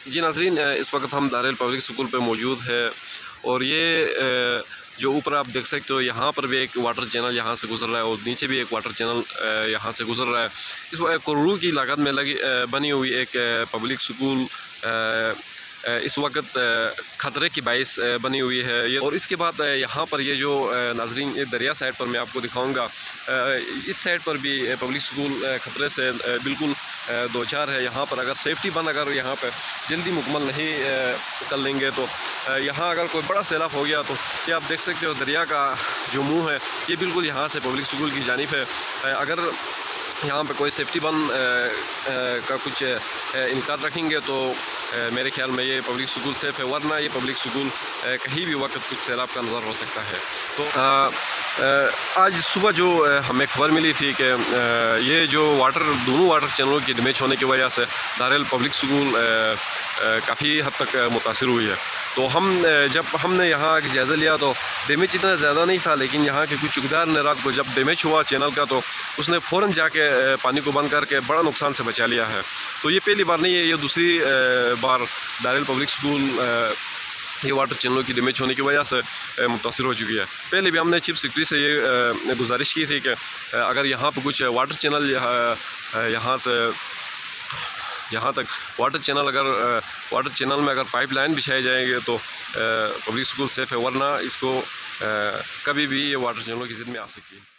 जी नाज़रीन, इस वक्त हम दारुल पब्लिक स्कूल पे मौजूद है और ये जो ऊपर आप देख सकते हो यहाँ पर भी एक वाटर चैनल यहाँ से गुजर रहा है और नीचे भी एक वाटर चैनल यहाँ से गुजर रहा है। इस करोड़ों की लागत में बनी हुई एक पब्लिक स्कूल इस वक्त ख़तरे की बाइस बनी हुई है ये। और इसके बाद यहाँ पर ये जो नाज़रीन ये दरिया साइड पर मैं आपको दिखाऊंगा, इस साइड पर भी पब्लिक स्कूल ख़तरे से बिल्कुल दो चार है। यहाँ पर अगर सेफ्टी बंद अगर यहाँ पर जल्दी मुकम्मल नहीं कर लेंगे तो यहाँ अगर कोई बड़ा सैलाब हो गया तो ये आप देख सकते हो दरिया का जो मुँह है ये बिल्कुल यहाँ से पब्लिक स्कूल की जानिब है। अगर यहाँ पे कोई सेफ्टी बंद का कुछ इनकार रखेंगे तो मेरे ख्याल में ये पब्लिक स्कूल सेफ़ है, वरना ये पब्लिक स्कूल कहीं भी वक्त कुछ सैलाब का नज़र हो सकता है। तो आज सुबह जो हमें खबर मिली थी कि ये जो दोनों वाटर चैनलों की डैमेज होने की वजह से दारुल पब्लिक स्कूल काफ़ी हद तक मुतासिर हुई है। तो जब हमने यहाँ जायज़ा लिया तो डैमेज इतना ज़्यादा नहीं था, लेकिन यहाँ के कुछ चौकीदार ने रात को जब डैमेज हुआ चैनल का तो उसने फ़ौरन जाके पानी को बंद करके बड़ा नुकसान से बचा लिया है। तो ये पहली बार नहीं है, ये दूसरी बार दारुल पब्लिक स्कूल ये वाटर चैनलों की डैमेज होने की वजह से मुतासिर हो चुकी है। पहले भी हमने चीफ सेक्रेटरी से ये गुजारिश की थी कि अगर यहाँ पर कुछ वाटर चैनल यहाँ से यहाँ तक वाटर चैनल में अगर पाइपलाइन बिछाए जाएंगे तो पब्लिक स्कूल सेफ़ है, वरना इसको कभी भी ये वाटर चैनलों की ज़िद में आ सकती है।